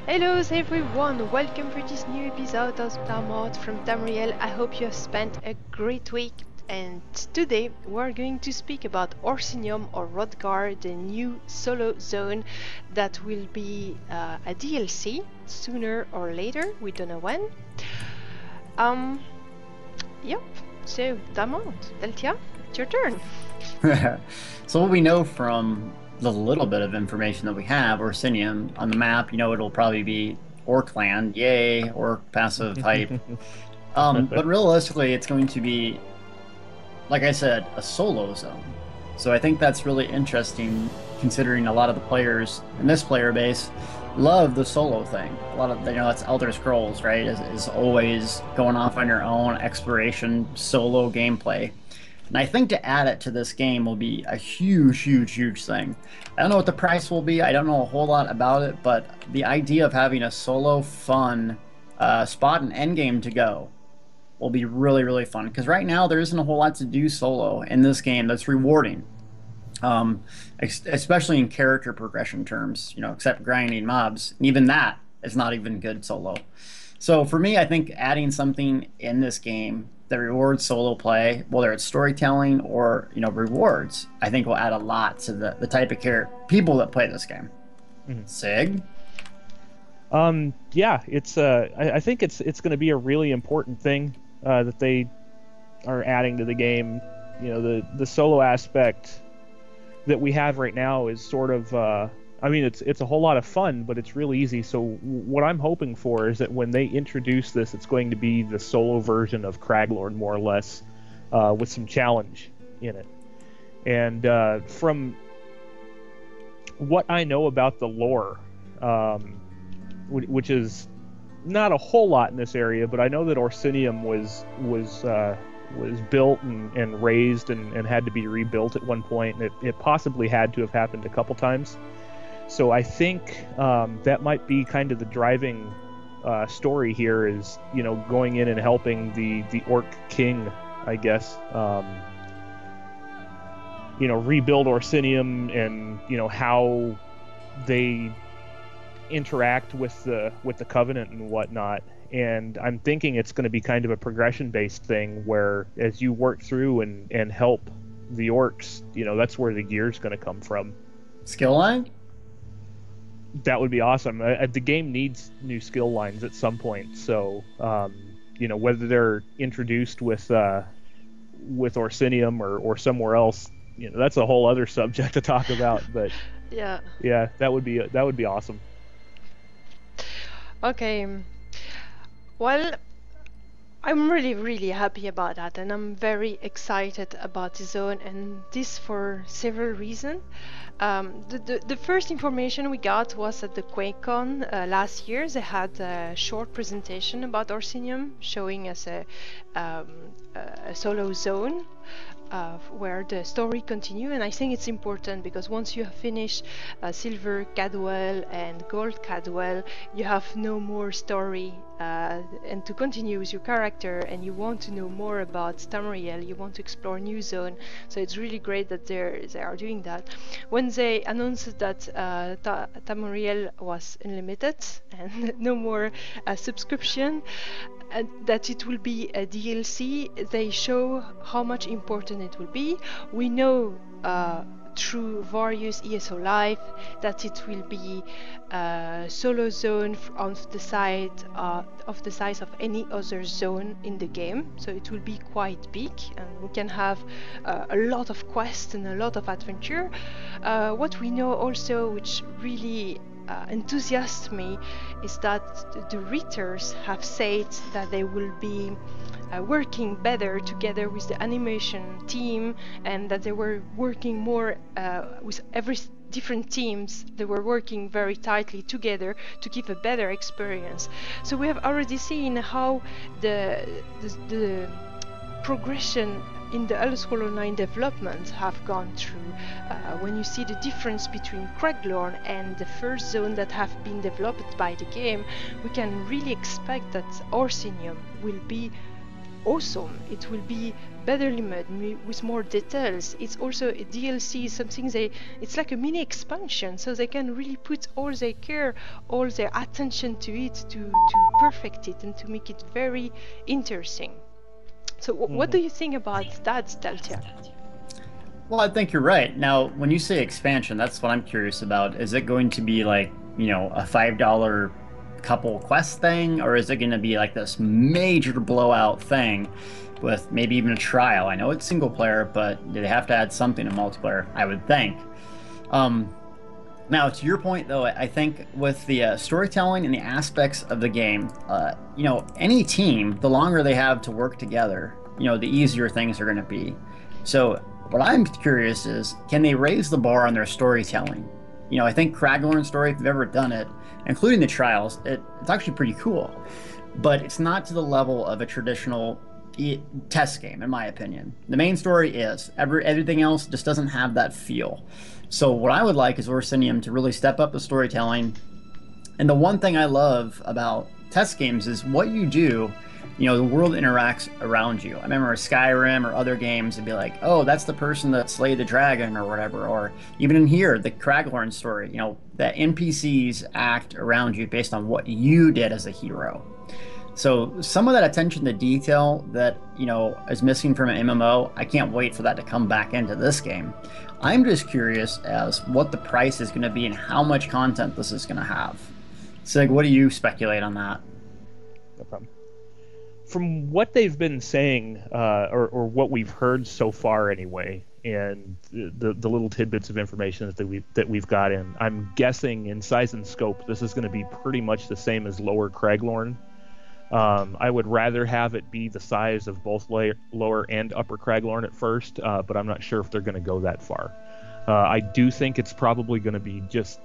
Hello everyone, welcome for this new episode of Timeout from Tamriel. I hope you have spent a great week, and today we're going to speak about Orsinium or Wrothgar, the new solo zone that will be a DLC sooner or later, we don't know when. Yep, so Timeout, Deltia, it's your turn. So what we know from the little bit of information that we have, Orsinium on the map, it'll probably be Orc land, yay, Orc passive hype. But realistically, it's going to be, like I said, a solo zone. So I think that's really interesting, considering a lot of the players in this player base love the solo thing. A lot of, that's Elder Scrolls, right? Is always going off on your own exploration solo gameplay. And I think to add it to this game will be a huge, huge, huge thing. I don't know what the price will be. I don't know a whole lot about it, but the idea of having a solo fun spot and endgame to go will be really, really fun. Because right now there isn't a whole lot to do solo in this game that's rewarding. Especially in character progression terms, except grinding mobs. And even that is not even good solo. So for me, I think adding something in this game that rewards solo play, whether it's storytelling or rewards, I think will add a lot to the type of people that play this game. Sig? Yeah, it's I think it's going to be a really important thing that they are adding to the game. The solo aspect that we have right now is sort of I mean, it's a whole lot of fun, but it's really easy. So what I'm hoping for is that when they introduce this, it's going to be the solo version of Craglorn, more or less, with some challenge in it. And from what I know about the lore, which is not a whole lot in this area, but I know that Orsinium was built and raised and had to be rebuilt at one point, and it possibly had to have happened a couple times. So I think that might be kind of the driving story here is, going in and helping the Orc King, I guess, rebuild Orsinium and, how they interact with the Covenant and whatnot. And I'm thinking it's going to be kind of a progression-based thing where as you work through and help the Orcs, that's where the gear's going to come from. Skill line? That would be awesome. The game needs new skill lines at some point, so whether they're introduced with Orsinium or somewhere else, that's a whole other subject to talk about. But yeah, that would be awesome. Okay, well, I'm really, really happy about that, and I'm very excited about the zone, and this for several reasons. The first information we got was at the QuakeCon last year. They had a short presentation about Orsinium, showing us a solo zone where the story continue, and I think it's important because once you have finished Silver Cadwell and Gold Cadwell, you have no more story and to continue with your character, and you want to know more about Tamriel, you want to explore new zone. So it's really great that they are doing that. When they announced that Tamriel was unlimited and no more subscription, and that it will be a DLC, they show how much important it will be. We know through various ESO Live that it will be a solo zone of the size of any other zone in the game, so it will be quite big and we can have a lot of quests and a lot of adventure. What we know also, which really enthusiasts me, is that the readers have said that they will be working better together with the animation team, and that they were working more with every different teams. They were working very tightly together to give a better experience. So we have already seen how the progression in the Elder Scrolls Online development have gone through. When you see the difference between Craglorn and the first zone that have been developed by the game, we can really expect that Orsinium will be awesome. It will be better limit with more details. It's also a DLC, something it's like a mini expansion, so they can really put all their care, all their attention to it to perfect it and to make it very interesting. So what do you think about that, Delta? Well, I think you're right. Now, when you say expansion, that's what I'm curious about. Is it going to be like, a $5 couple quest thing, or is it going to be like this major blowout thing with maybe even a trial? I know it's single player, but they have to add something to multiplayer, I would think. Now, to your point, though, I think with the storytelling and the aspects of the game, any team, the longer they have to work together, the easier things are going to be. So what I'm curious is, can they raise the bar on their storytelling? I think Craglorn's story, if you've ever done it, including the trials, it's actually pretty cool. But it's not to the level of a traditional test game, in my opinion. The main story is. Everything else just doesn't have that feel. So what I would like is Orsinium to really step up the storytelling. And the one thing I love about test games is what you do, the world interacts around you. I remember Skyrim or other games, it'd be like, oh, that's the person that slayed the dragon or whatever. Or even in here, the Craglorn story, that NPCs act around you based on what you did as a hero. So some of that attention to detail that, is missing from an MMO, I can't wait for that to come back into this game. I'm just curious as what the price is going to be and how much content this is going to have. Sig, what do you speculate on that? No problem. From what they've been saying, or what we've heard so far anyway, and the little tidbits of information that we've got in, I'm guessing in size and scope, this is going to be pretty much the same as Lower Craglorn. I would rather have it be the size of both Lower and Upper Craglorn at first, but I'm not sure if they're going to go that far. I do think it's probably going to be just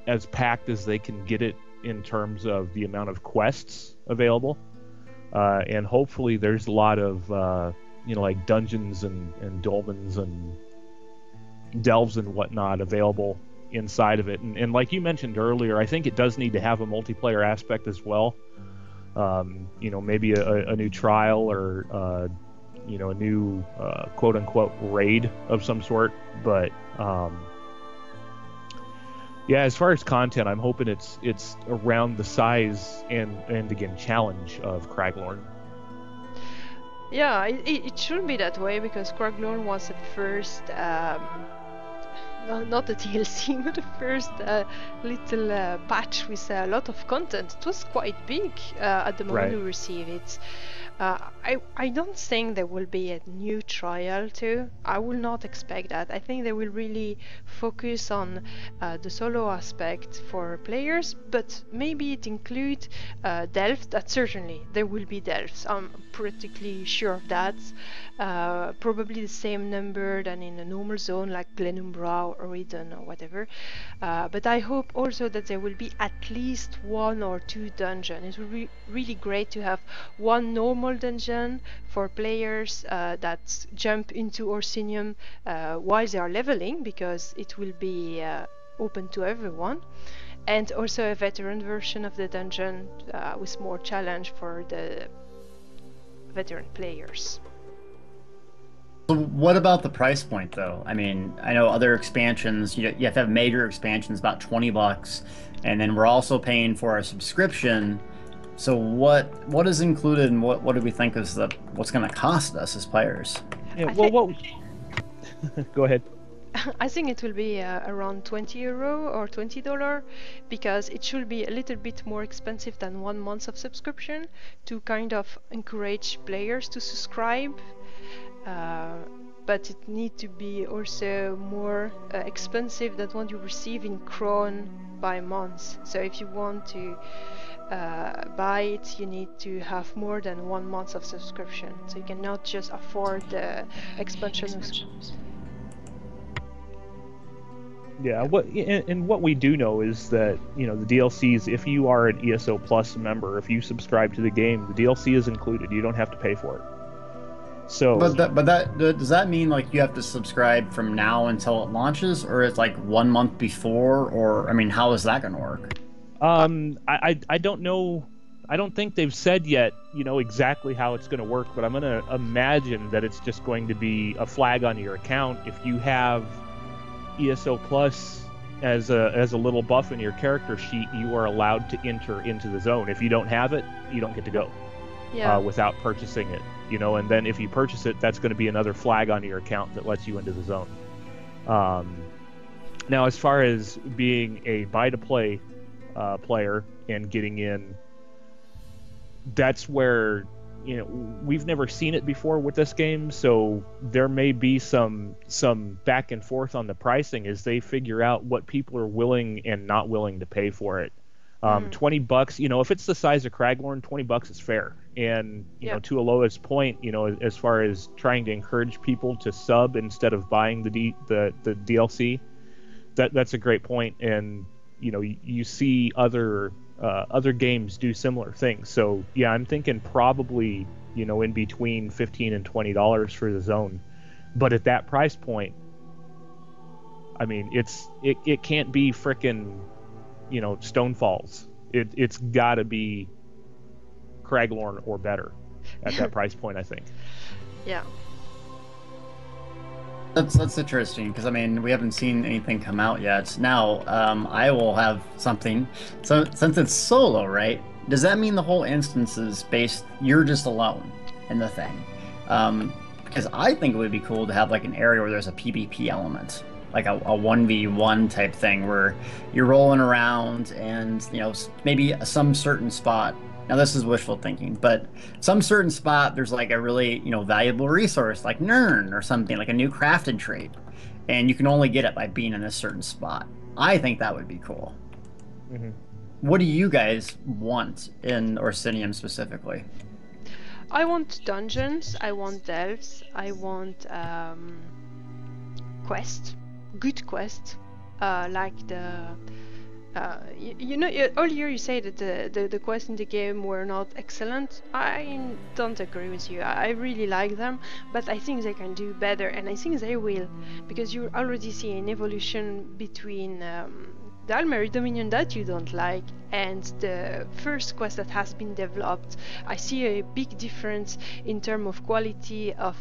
as packed as they can get it in terms of the amount of quests available. And hopefully there's a lot of, like dungeons and dolmens and delves and whatnot available inside of it. And like you mentioned earlier, I think it does need to have a multiplayer aspect as well. Maybe a new trial or, a new quote-unquote raid of some sort. But yeah, as far as content, I'm hoping it's around the size and again challenge of Craglorn. Yeah, it should be that way because Craglorn was the first, not the DLC, but the first little patch with a lot of content. It was quite big at the moment we received it. I don't think there will be a new trial too. I will not expect that. I think they will really focus on the solo aspect for players, but maybe it include delves. That certainly there will be delves. I'm practically sure of that. Probably the same number than in a normal zone like Glenumbra or Eden or whatever. But I hope also that there will be at least 1 or 2 dungeons. It will be really great to have one normal dungeon for players that jump into Orsinium while they are leveling, because it will be open to everyone, and also a veteran version of the dungeon with more challenge for the veteran players. So what about the price point, though? I mean, I know other expansions, you have to have major expansions, about $20, and then we're also paying for a subscription. So what is included, and what do we think is what's going to cost us as players? Yeah, go ahead. I think it will be around €20 or $20, because it should be a little bit more expensive than 1 month of subscription to kind of encourage players to subscribe. But it needs to be also more expensive than what you receive in Kron by month. So if you want to buy it, you need to have more than 1 month of subscription. So you cannot just afford the expansion. Yeah, what we do know is that the DLCs, if you are an ESO Plus member, if you subscribe to the game, the DLC is included. You don't have to pay for it. So, but does that mean like you have to subscribe from now until it launches, or it's like 1 month before, or I mean, how is that going to work? I don't know I don't think they've said yet, exactly how it's going to work, but I'm going to imagine that it's just going to be a flag on your account. If you have ESO Plus as a little buff in your character sheet, you are allowed to enter into the zone. If you don't have it, you don't get to go. Yeah. Without purchasing it, and then if you purchase it, that's going to be another flag on your account that lets you into the zone. Now, as far as being a buy-to-play player and getting in, that's where we've never seen it before with this game, so there may be some back and forth on the pricing as they figure out what people are willing and not willing to pay for it. $20, if it's the size of Craglorn, $20 is fair. And to Aloha's point, as far as trying to encourage people to sub instead of buying the DLC, that's a great point. And you see other games do similar things. So yeah, I'm thinking probably in between $15 and $20 for the zone. But at that price point, I mean, it can't be frickin' Stonefalls. It's got to be Craglorn or better at that price point, I think. Yeah. That's interesting, because I mean, we haven't seen anything come out yet. Now, I will have something. So since it's solo, right? Does that mean the whole instance is based? You're just alone in the thing? Because I think it would be cool to have like an area where there's a PvP element, like a 1v1 type thing where you're rolling around and maybe some certain spot. Now this is wishful thinking, but some certain spot there's like a really valuable resource like Nern or something, like a new crafted trait, and you can only get it by being in a certain spot. I think that would be cool. Mm-hmm. What do you guys want in Orsinium specifically? I want dungeons, I want delves, I want quest, good quest, like the earlier you said that the quests in the game were not excellent. I don't agree with you. I really like them, but I think they can do better, and I think they will, because you already see an evolution between the Almeri Dominion that you don't like and the first quest that has been developed. I see a big difference in terms of quality of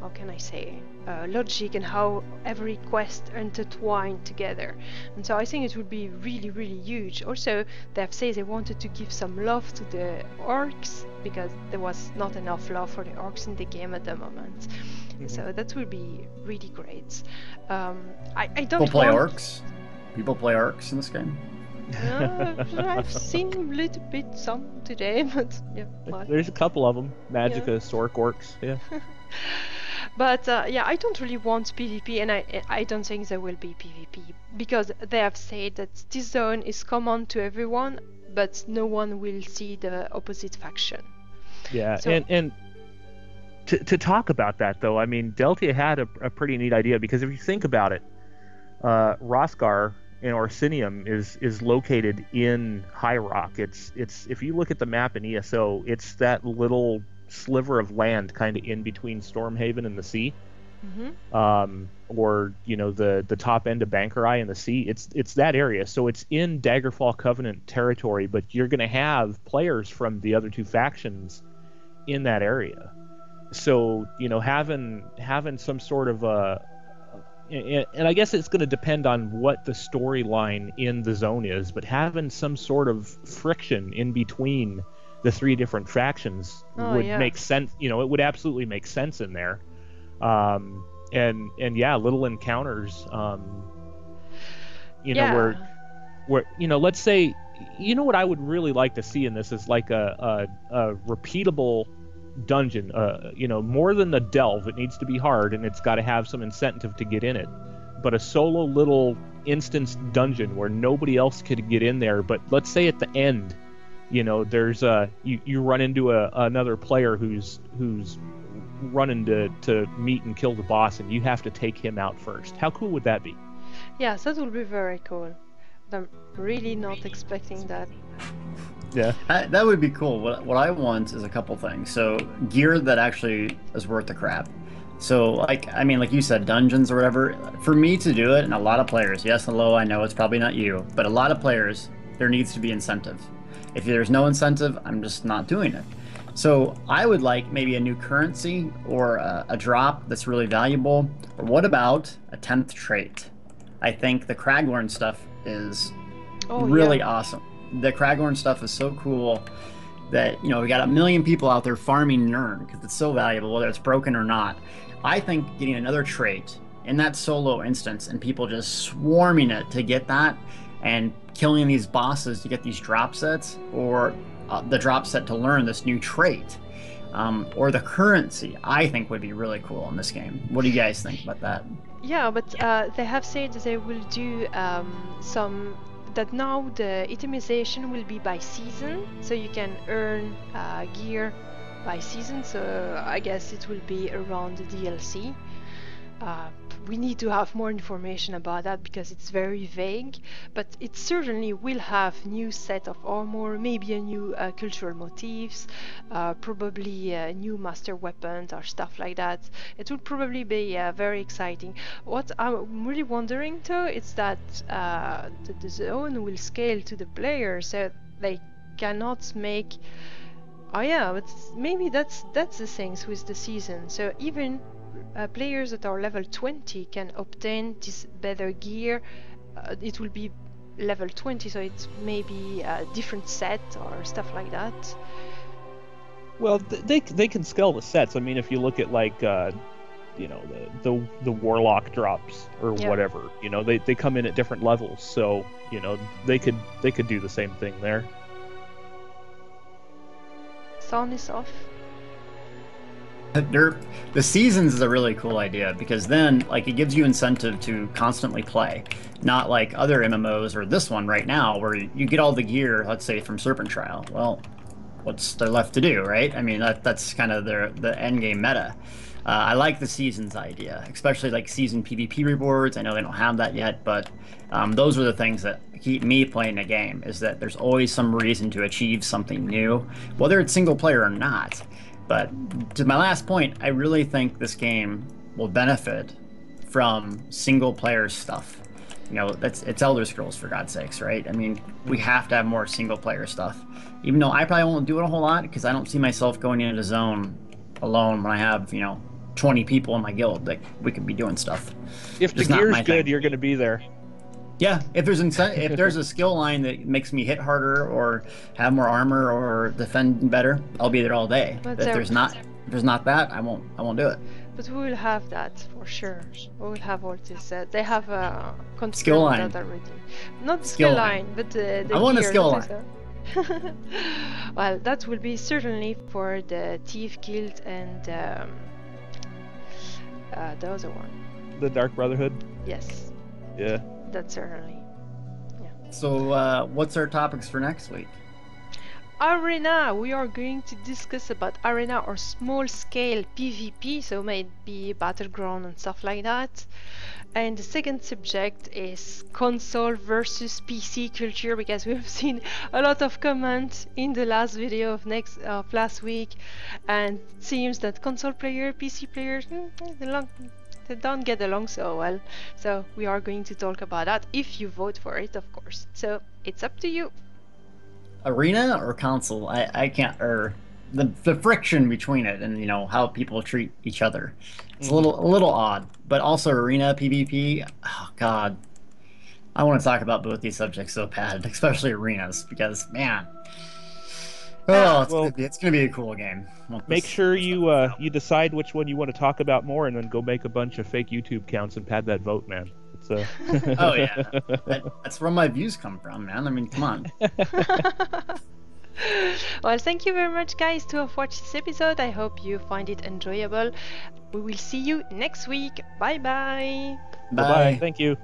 how can I say, logic, and how every quest intertwined together. And so I think it would be really, really huge. Also, they have said they wanted to give some love to the orcs, because there was not enough love for the orcs in the game at the moment. Mm-hmm. So that would be really great. I don't People play orcs? People play orcs in this game? I've seen a little bit some today, but yeah. There's a couple of them. Magicka, Stork orcs, yeah. But yeah, I don't really want PvP, and I don't think there will be PvP, because they have said that this zone is common to everyone, but no one will see the opposite faction. Yeah, so, and to talk about that though, I mean, Deltia had a pretty neat idea, because if you think about it, Wrothgar in Orsinium is located in High Rock. It's if you look at the map in ESO, it's that little sliver of land kind of in between Stormhaven and the sea. Mm-hmm. Or the top end of Bankerai and the sea. It's that area, so it's in Daggerfall Covenant territory, but you're going to have players from the other two factions in that area. So having some sort of and I guess it's going to depend on what the storyline in the zone is, but having some sort of friction in between the three different factions would make sense. It would absolutely make sense in there. And yeah, little encounters. Where let's say, what I would really like to see in this is like a repeatable dungeon. More than the delve, it needs to be hard, and it's got to have some incentive to get in it. But a solo little instance dungeon where nobody else could get in there. But let's say at the end, there's you run into another player who's running to meet and kill the boss, and you have to take him out first. How cool would that be? Yes, that would be very cool. I'm really not expecting that. Yeah, that would be cool. What I want is a couple things. So gear that actually is worth the crap. So like you said, dungeons or whatever. For me to do it, and a lot of players, yes, hello, I know it's probably not you, but a lot of players there needs to be incentive. If there's no incentive, I'm just not doing it. So I would like maybe a new currency or a drop that's really valuable. Or what about a 10th trait? I think the Cragorn stuff is really awesome. The Cragorn stuff is so cool that, you know, we got a million people out there farming Nern because it's so valuable, whether it's broken or not. I think getting another trait in that solo instance and people just swarming it to get that and killing these bosses to get these drop sets, or the drop set to learn this new trait, or the currency, I think would be really cool in this game. What do you guys think about that? Yeah, but they have said they will do some, that now the itemization will be by season, so you can earn gear by season, so I guess it will be around the DLC. We need to have more information about that because it's very vague, but it certainly will have new set of armor, maybe a new cultural motifs, probably new master weapons or stuff like that. It will probably be very exciting. What I'm really wondering though is that the zone will scale to the player, so they cannot make. Oh yeah, but maybe that's the things with the season. So even players that are level 20 can obtain this better gear. It will be level 20, so it's maybe a different set or stuff like that. Well, they can scale the sets. I mean, if you look at like you know, the warlock drops or whatever, you know, they come in at different levels, so you know they could do the same thing there. Sound is off. The seasons is a really cool idea because then like it gives you incentive to constantly play, not like other MMOs or this one right now where you get all the gear, let's say from Serpent Trial. Well, what's there left to do, right? I mean that's kind of the end game meta. I like the seasons idea, especially like season PvP rewards. I know they don't have that yet, but those are the things that keep me playing a game, is that there's always some reason to achieve something new, whether it's single player or not. But to my last point, I really think this game will benefit from single player stuff. You know, it's Elder Scrolls, for God's sakes, right? I mean, we have to have more single player stuff. Even though I probably won't do it a whole lot because I don't see myself going into the zone alone when I have, you know, 20 people in my guild that we could be doing stuff. If the gear's good, you're going to be there. Yeah, if there's a skill line that makes me hit harder or have more armor or defend better, I'll be there all day. But if there's not that, I won't do it. But we will have that for sure. We will have all this. They have a skill line that already. Not the skill line, but the I want gear, a skill line. Well, that will be certainly for the Thief Guild and the other one. The Dark Brotherhood? Yes. Yeah. That's certainly. Yeah. So, what's our topics for next week? Arena. We are going to discuss about arena or small scale PvP, so maybe Battleground and stuff like that. And the second subject is console versus PC culture, because we've seen a lot of comments in the last video of last week, and it seems that console player, PC players, they don't get along so well. So we are going to talk about that if you vote for it, of course. So it's up to you. Arena or console? I can't. Or the friction between it, and you know how people treat each other. It's a little odd. But also arena PvP. Oh God, I want to talk about both these subjects so bad, especially arenas, because man. Oh, it's gonna be a cool game. Make sure you decide which one you want to talk about more, and then go make a bunch of fake YouTube accounts and pad that vote, man. Oh yeah, that's where my views come from, man. I mean, come on. Well, thank you very much, guys, to have watched this episode. I hope you find it enjoyable. We will see you next week. Bye bye. Bye. Thank you.